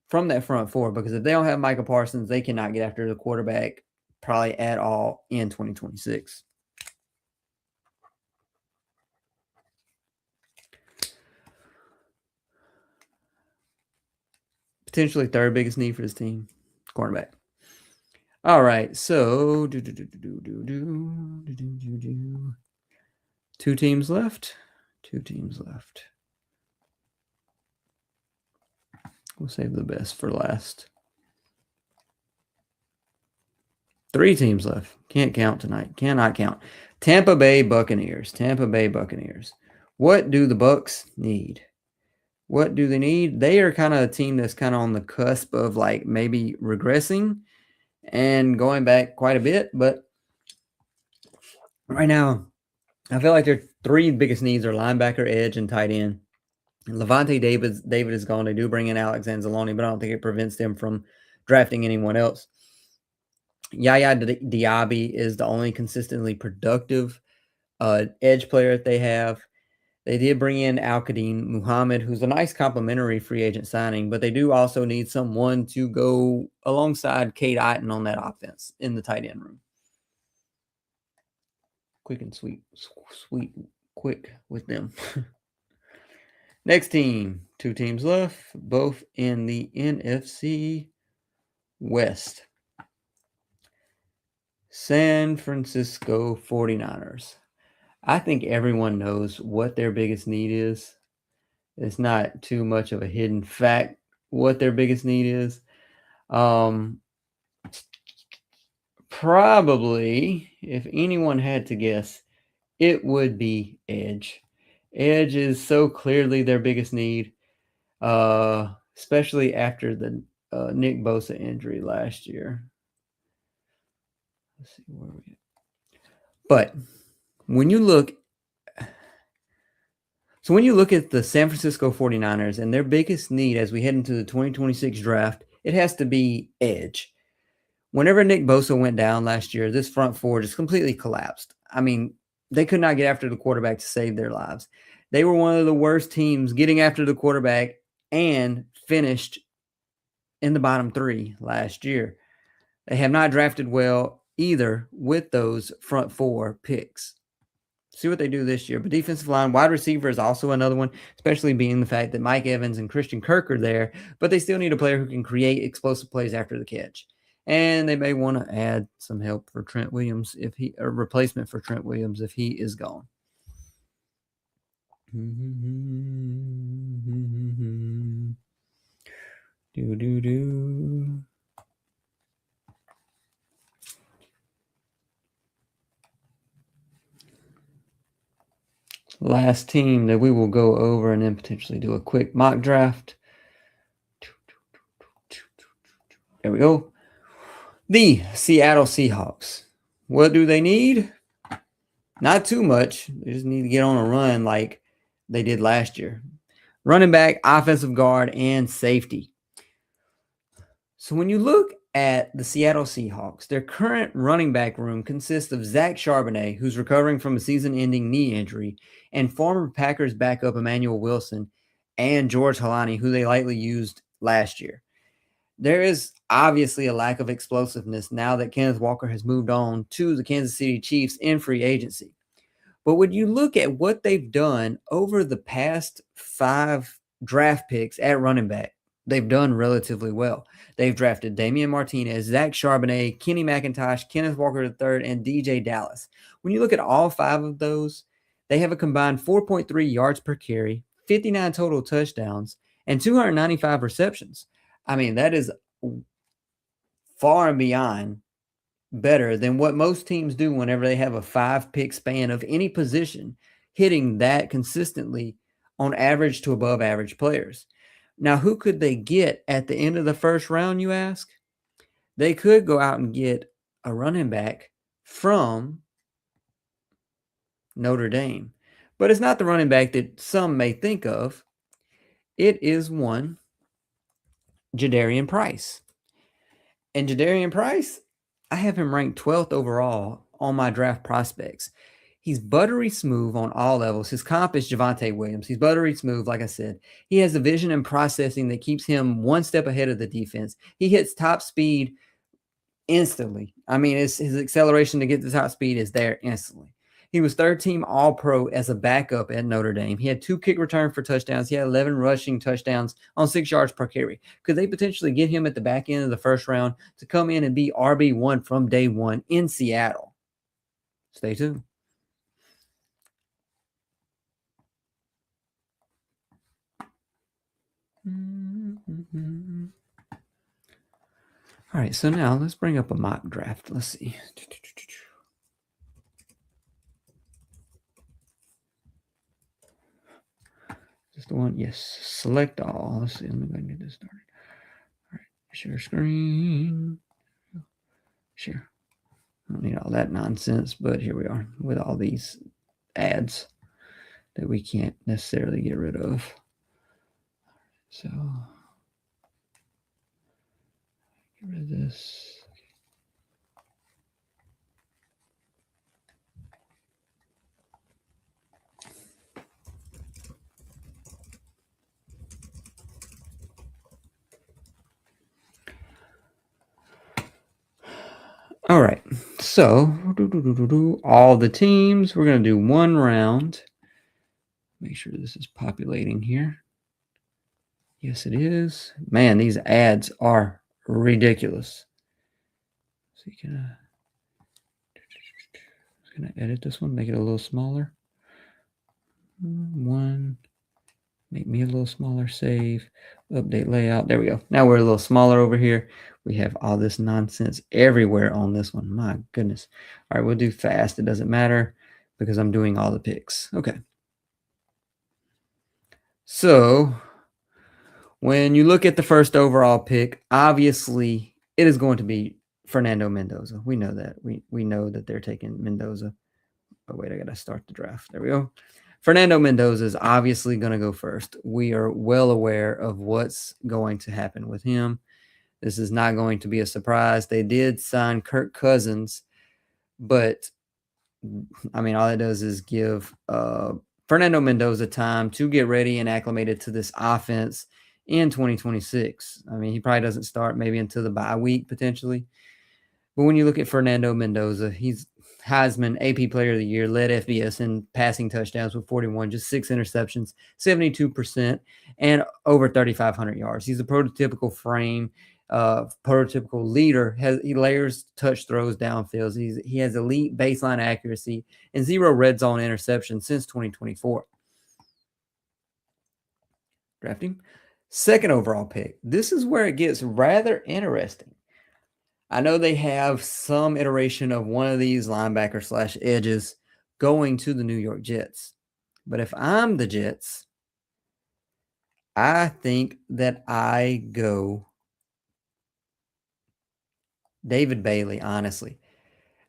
from that front 4, because if they don't have Micah Parsons, they cannot get after the quarterback probably at all in 2026. Potentially 3rd biggest need for this team, cornerback. All right, so 2 teams left. 2 teams left. We'll save the best for last. 3 teams left. Can't count tonight. Cannot count. Tampa Bay Buccaneers. Tampa Bay Buccaneers. What do the Bucs need? What do they need? They are kind of a team that's kind of on the cusp of like maybe regressing and going back quite a bit. But right now, I feel like their 3 biggest needs are linebacker, edge, and tight end. Levante David is gone. They do bring in Alex Anzalone, but I don't think it prevents them from drafting anyone else. Yaya Diaby is the only consistently productive edge player that they have. They did bring in Al-Qadim Muhammad, who's a nice complimentary free agent signing, but they do also need someone to go alongside Cade Otton on that offense in the tight end room. Quick and quick with them. Next team, 2 teams left, both in the NFC West. San Francisco 49ers. I think everyone knows what their biggest need is. It's not too much of a hidden fact what their biggest need is. Probably, if anyone had to guess, it would be edge. Edge is so clearly their biggest need, especially after the Nick Bosa injury last year. Let's see where we at. But when you look at the San Francisco 49ers and their biggest need as we head into the 2026 draft, it has to be edge. Whenever Nick Bosa went down last year, this front four just completely collapsed. I mean, they could not get after the quarterback to save their lives. They were one of the worst teams getting after the quarterback and finished in the bottom 3 last year. They have not drafted well either with those front 4 picks. See what they do this year. But defensive line, wide receiver is also another one, especially being the fact that Mike Evans and Christian Kirk are there, but they still need a player who can create explosive plays after the catch. And they may want to add some help for Trent Williams a replacement for Trent Williams if he is gone. Last team that we will go over and then potentially do a quick mock draft. There we go. The Seattle Seahawks. What do they need? Not too much. They just need to get on a run like they did last year. Running back, offensive guard, and safety. So when you look at the Seattle Seahawks, their current running back room consists of Zach Charbonnet, who's recovering from a season-ending knee injury, and former Packers backup Emmanuel Wilson, and George Halani, who they lightly used last year. There is obviously a lack of explosiveness now that Kenneth Walker has moved on to the Kansas City Chiefs in free agency. But when you look at what they've done over the past 5 draft picks at running back, they've done relatively well. They've drafted Damian Martinez, Zach Charbonnet, Kenny McIntosh, Kenneth Walker III, and DJ Dallas. When you look at all 5 of those, they have a combined 4.3 yards per carry, 59 total touchdowns, and 295 receptions. I mean, that is far and beyond better than what most teams do whenever they have a 5-pick span of any position, hitting that consistently on average to above average players. Now, who could they get at the end of the first round, you ask? They could go out and get a running back from Notre Dame. But it's not the running back that some may think of. It is one Jadarian Price. And Jadarian Price, I have him ranked 12th overall on my draft prospects. He's buttery smooth on all levels. His comp is Javonte Williams. He's buttery smooth, like I said. He has the vision and processing that keeps him one step ahead of the defense. He hits top speed instantly. I mean, his acceleration to get to top speed is there instantly. He was 3rd-team All-Pro as a backup at Notre Dame. He had 2 kick return for touchdowns. He had 11 rushing touchdowns on 6 yards per carry. Could they potentially get him at the back end of the first round to come in and be RB1 from day one in Seattle? Stay tuned. All right, so now let's bring up a mock draft. Let's see. Just the one? Yes. Select all. Let's see. Let me go and get this started. All right. Share screen. Share. I don't need all that nonsense, but here we are with all these ads that we can't necessarily get rid of. So, get rid of this. All right, so all the teams, we're going to do one round. Make sure this is populating here. Yes, it is. Man, these ads are ridiculous. So you can just gonna edit this one, make it a little smaller. Make me a little smaller, save, update layout. There we go. Now we're a little smaller over here. We have all this nonsense everywhere on this one. My goodness. All right, we'll do fast. It doesn't matter because I'm doing all the picks. Okay. So when you look at the first overall pick, obviously it is going to be Fernando Mendoza. We know that. We know that they're taking Mendoza. Oh, wait, I got to start the draft. There we go. Fernando Mendoza is obviously going to go first. We are well aware of what's going to happen with him. This is not going to be a surprise. They did sign Kirk Cousins, but I mean, all it does is give Fernando Mendoza time to get ready and acclimated to this offense in 2026. I mean, he probably doesn't start maybe until the bye week potentially. But when you look at Fernando Mendoza, he's Heisman, AP Player of the Year, led FBS in passing touchdowns with 41, just 6 interceptions, 72%, and over 3,500 yards. He's a prototypical frame, prototypical leader. He layers touch throws downfield. He has elite baseline accuracy and 0 red zone interceptions since 2024. Drafting. Second overall pick. This is where it gets rather interesting. I know they have some iteration of one of these linebacker / edges going to the New York Jets. But if I'm the Jets, I think that I go David Bailey, honestly.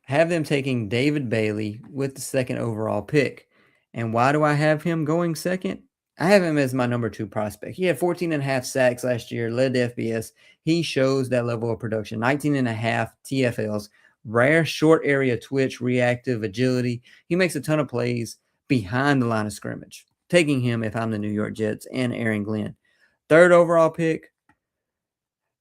Have them taking David Bailey with the second overall pick. And why do I have him going second? I have him as my number 2 prospect. He had 14.5 sacks last year, led the FBS. He shows that level of production. 19.5 TFLs, rare short area twitch, reactive agility. He makes a ton of plays behind the line of scrimmage. Taking him if I'm the New York Jets and Aaron Glenn. Third overall pick,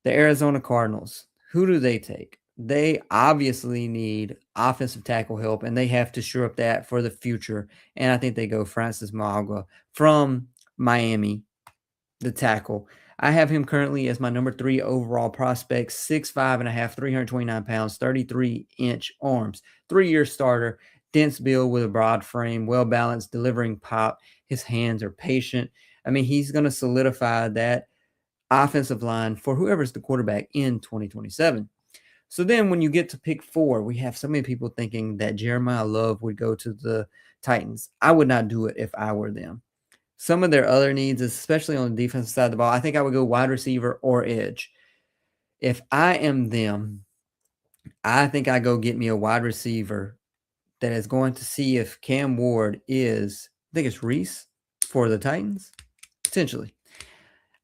the Arizona Cardinals. Who do they take? They obviously need offensive tackle help, and they have to shore up that for the future. And I think they go Francis Mauigoa from Miami, the tackle. I have him currently as my number 3 overall prospect, 6'5.5", 329 pounds, 33-inch arms, 3-year starter, dense build with a broad frame, well-balanced, delivering pop. His hands are patient. I mean, he's going to solidify that offensive line for whoever's the quarterback in 2027. So then when you get to pick 4, we have so many people thinking that Jeremiah Love would go to the Titans. I would not do it if I were them. Some of their other needs, especially on the defensive side of the ball, I think I would go wide receiver or edge. If I am them, I think I go get me a wide receiver that is going to see if Cam Ward is, I think it's Reese for the Titans, potentially.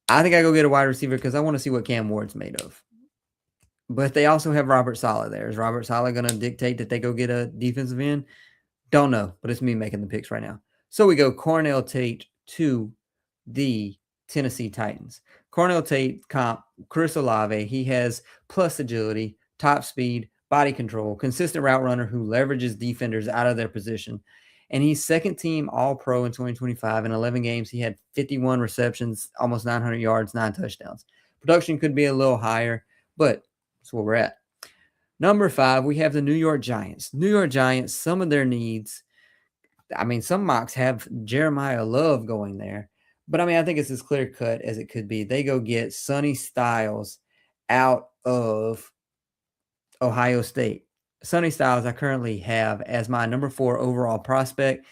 I think I go get a wide receiver because I want to see what Cam Ward's made of. But they also have Robert Saleh there. Is Robert Saleh going to dictate that they go get a defensive end? Don't know, but it's me making the picks right now. So we go Cornell Tate to the Tennessee Titans. Cornell Tate comp Chris Olave. He has plus agility, top speed, body control, consistent route runner who leverages defenders out of their position. And he's second team All-Pro in 2025. In 11 games, he had 51 receptions, almost 900 yards, 9 touchdowns. Production could be a little higher, but that's where we're at. Number 5, we have the New York Giants. New York Giants, some of their needs, I mean, some mocks have Jeremiah Love going there, but I mean, I think it's as clear cut as it could be. They go get Sonny Styles out of Ohio State. Sonny Styles I currently have as my number 4 overall prospect.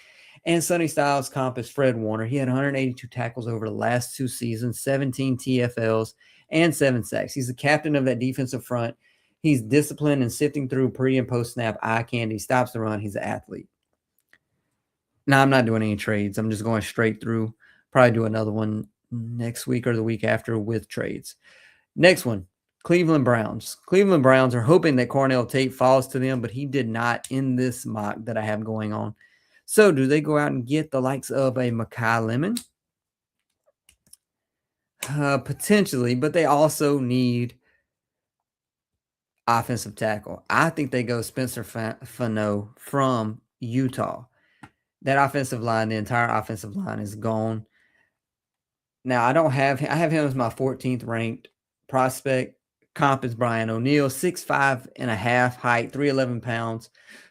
And Sonny Styles' comp is Fred Warner. He had 182 tackles over the last 2 seasons, 17 TFLs, and 7 sacks. He's the captain of that defensive front. He's disciplined and sifting through pre- and post-snap eye candy. Stops the run. He's an athlete. Now, I'm not doing any trades. I'm just going straight through. Probably do another one next week or the week after with trades. Next one, Cleveland Browns. Cleveland Browns are hoping that Cornell Tate falls to them, but he did not in this mock that I have going on. So do they go out and get the likes of a Mekhi Lemon? Potentially, but they also need offensive tackle. I think they go Spencer Fano from Utah. That offensive line, the entire offensive line is gone. Now, I have him as my 14th ranked prospect. Comp is Brian O'Neill, 6'5.5" height, 311 pounds,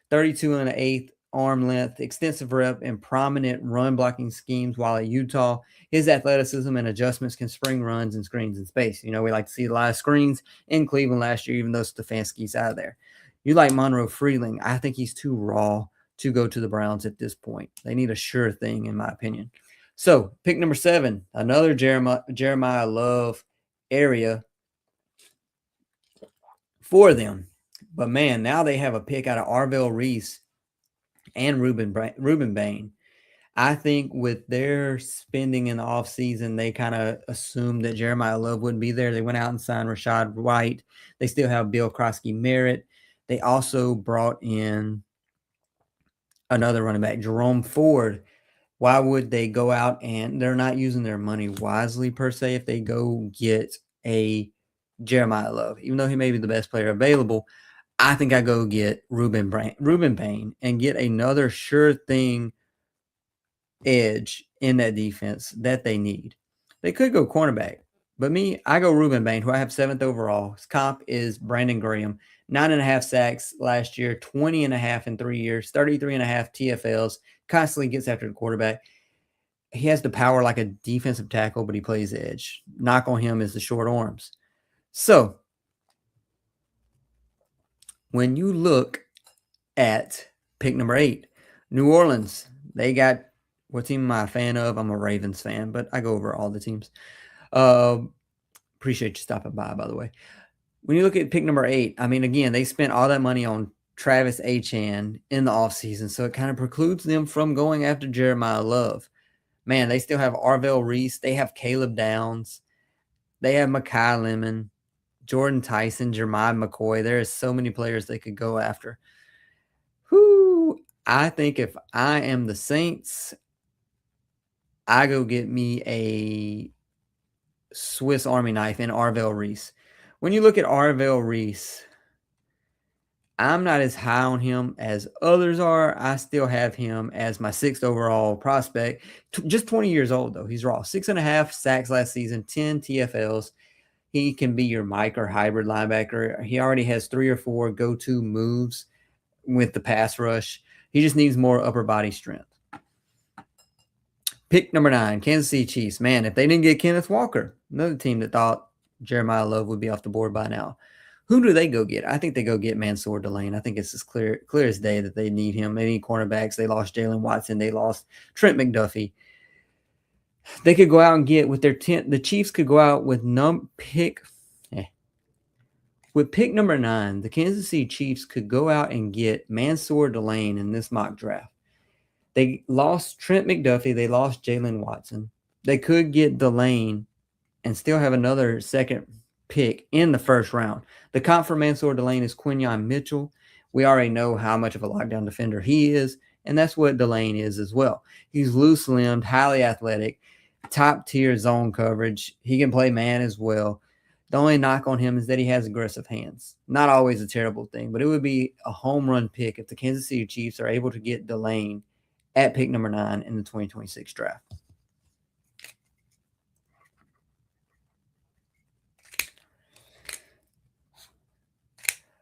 32 and an eighth arm length, extensive rep and prominent run blocking schemes while at Utah. His athleticism and adjustments can spring runs and screens in space. We like to see a lot of screens in Cleveland last year, even though Stefanski's out of there. You like Monroe Freeling. I think he's too raw to go to the Browns at this point. They need a sure thing, in my opinion. So, pick number 7, another Jeremiah Love area for them. But, man, now they have a pick out of Arvell Reese and Ruben Bain. I think with their spending in the offseason, they kind of assumed that Jeremiah Love wouldn't be there. They went out and signed Rashad White. They still have Bill Krosky-Merritt. They also brought in another running back, Jerome Ford. Why would they go out and they're not using their money wisely per se if they go get a Jeremiah Love, even though he may be the best player available? I think I go get Ruben Bain and get another sure thing edge in that defense that they need. They could go cornerback, but I go Ruben Bain, who I have 7th overall. His comp is Brandon Graham, 9.5 sacks last year, 20.5 in 3 years, 33.5 TFLs, constantly gets after the quarterback. He has the power like a defensive tackle, but he plays edge. Knock on him is the short arms. So, when you look at pick number 8, New Orleans, they got what team am I a fan of? I'm a Ravens fan, but I go over all the teams. Appreciate you stopping by the way. When you look at pick number 8, I mean, again, they spent all that money on Travis Etienne in the offseason, so it kind of precludes them from going after Jeremiah Love. Man, they still have Arvell Reese. They have Caleb Downs. They have Mekhi Lemon, Jordan Tyson, Jeremiah McCoy. There are so many players they could go after. I think if I am the Saints, I go get me a Swiss Army knife in Arvell Reese. When you look at Arvell Reese, I'm not as high on him as others are. I still have him as my 6th overall prospect. Just 20 years old, though. He's raw. 6.5 sacks last season, 10 TFLs. He can be your Mike or hybrid linebacker. He already has 3 or 4 go-to moves with the pass rush. He just needs more upper body strength. Pick number 9, Kansas City Chiefs. Man, if they didn't get Kenneth Walker, another team that thought Jeremiah Love would be off the board by now. Who do they go get? I think they go get Mansour Delane. I think it's as clear as day that they need him. They need cornerbacks. They lost Jalen Watson. They lost Trent McDuffie. They could go out and get with their 10th. The Chiefs could go out with pick number 9. The Kansas City Chiefs could go out and get Mansour Delane in this mock draft. They lost Trent McDuffie. They lost Jalen Watson. They could get Delane and still have another second pick in the first round. The comp for Mansour Delane is Quinyon Mitchell. We already know how much of a lockdown defender he is, and that's what Delane is as well. He's loose-limbed, highly athletic, top-tier zone coverage. He can play man as well. The only knock on him is that he has aggressive hands. Not always a terrible thing, but it would be a home run pick if the Kansas City Chiefs are able to get Delane at pick number 9 in the 2026 draft.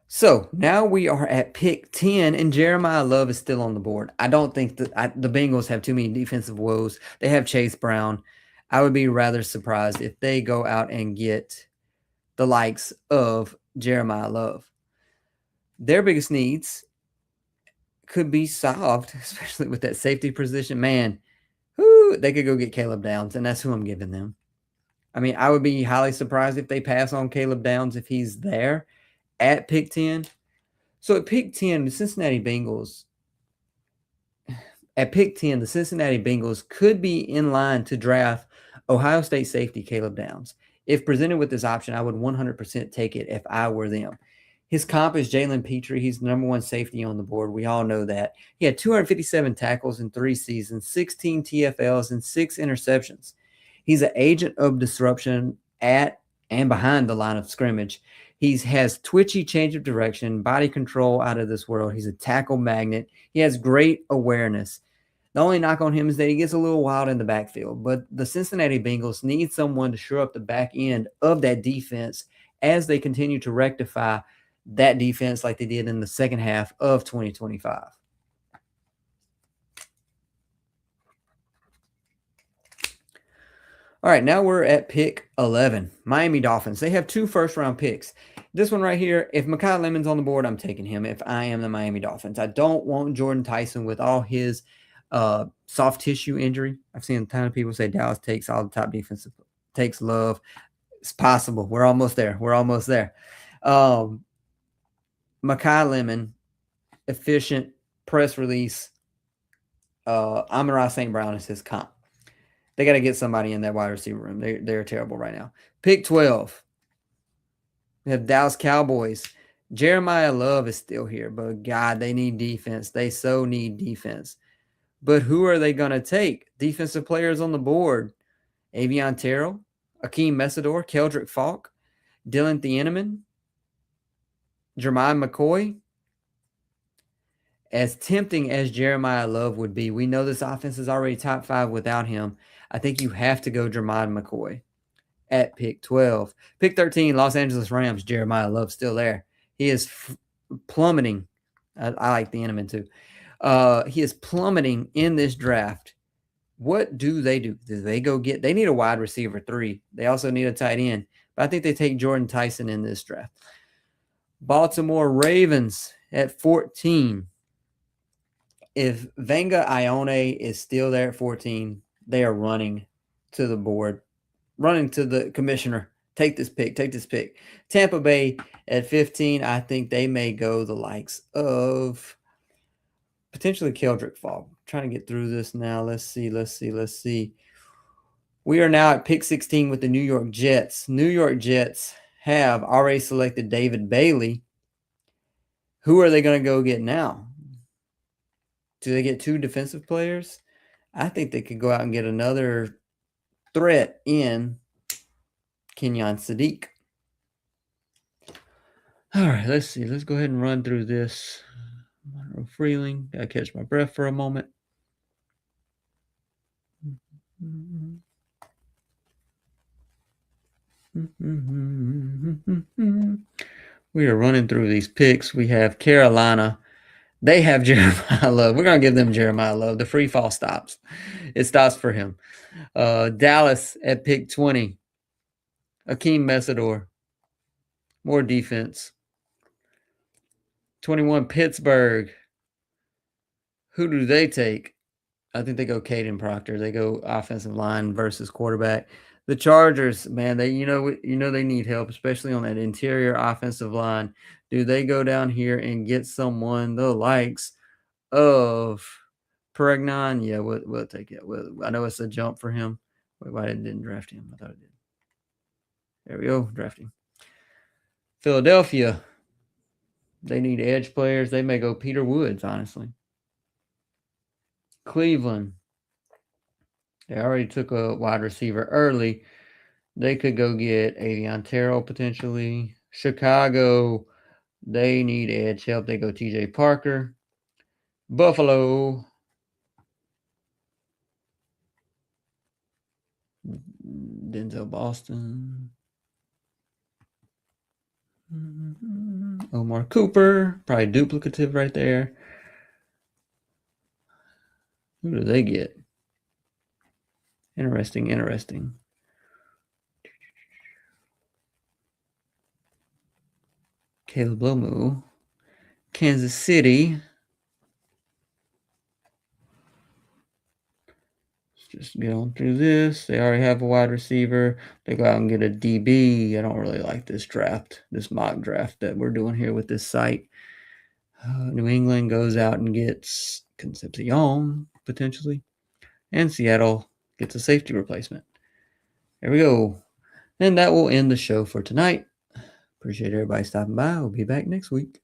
So now we are at pick 10, and Jeremiah Love is still on the board. I don't think that the Bengals have too many defensive woes. They have Chase Brown. I would be rather surprised if they go out and get the likes of Jeremiah Love. Their biggest needs could be solved, especially with that safety position. Man, they could go get Caleb Downs, and that's who I'm giving them. I mean, I would be highly surprised if they pass on Caleb Downs if he's there at pick 10. So at pick 10, the Cincinnati Bengals could be in line to draft Ohio State safety Caleb Downs. If presented with this option, I would 100% take it if I were them. His comp is Jalen Petrie. He's the number 1 safety on the board. We all know that. He had 257 tackles in 3 seasons, 16 TFLs, and 6 interceptions. He's an agent of disruption at and behind the line of scrimmage. He has twitchy change of direction, body control out of this world. He's a tackle magnet. He has great awareness. The only knock on him is that he gets a little wild in the backfield. But the Cincinnati Bengals need someone to shore up the back end of that defense as they continue to rectify that defense like they did in the second half of 2025. All right, now we're at pick 11, Miami Dolphins. They have 2 first-round picks. This one right here, if Mekhi Lemon's on the board, I'm taking him if I am the Miami Dolphins. I don't want Jordan Tyson with all his soft tissue injury. I've seen a ton of people say Dallas takes all the top defensive, takes Love. It's possible. We're almost there. Mekhi Lemon, efficient press release. Amon-Ra St. Brown is his comp. They got to get somebody in that wide receiver room. They're terrible right now. Pick 12. We have Dallas Cowboys. Jeremiah Love is still here, but God, they need defense. They so need defense. But who are they going to take? Defensive players on the board. Avion Terrell, Akeem Messidor, Keldrick Falk, Dylan Thieneman, Jermiah McCoy. As tempting as Jeremiah Love would be, we know this offense is already top 5 without him. I think you have to go Jermiah McCoy at pick 12. Pick 13, Los Angeles Rams. Jeremiah Love still there. He is plummeting. I like the Thieneman too. He is plummeting in this draft. What do? Do they go get? They need a wide receiver 3. They also need a tight end. But I think they take Jordan Tyson in this draft. Baltimore Ravens at 14. If Vanga Ione is still there at 14, they are running to the board, running to the commissioner. Take this pick. Tampa Bay at 15, I think they may go the likes of potentially Keldrick Falk. Trying to get through this now. Let's see. We are now at pick 16 with the New York Jets. New York Jets have already selected David Bailey. Who are they going to go get now? Do they get 2 defensive players? I think they could go out and get another threat in Kenyon Sadiq. All right, let's see. Let's go ahead and run through this. Monroe Freeling. Gotta catch my breath for a moment. We are running through these picks. We have Carolina. They have Jeremiah Love. We're going to give them Jeremiah Love. The free fall stops. It stops for him. Dallas at pick 20. Akeem Messidor. More defense. 21, Pittsburgh. Who do they take? I think they go Caden Proctor. They go offensive line versus quarterback. The Chargers, man, they they need help, especially on that interior offensive line. Do they go down here and get someone the likes of Peregnon? Yeah, we'll take it. I know it's a jump for him. Wait, why didn't draft him? I thought it did. There we go, drafting. Philadelphia, they need edge players. They may go Peter Woods, honestly. Cleveland, they already took a wide receiver early. They could go get Avion Terrell potentially. Chicago, they need edge help. They go TJ Parker. Buffalo, Denzel Boston. Omar Cooper, probably duplicative right there. Who do they get? Interesting. Caleb Lomu. Kansas City. Let's just get on through this. They already have a wide receiver. They go out and get a DB. I don't really like this draft, this mock draft that we're doing here with this site. New England goes out and gets Concepcion, potentially. And Seattle gets a safety replacement. There we go. And that will end the show for tonight. Appreciate everybody stopping by. We'll be back next week.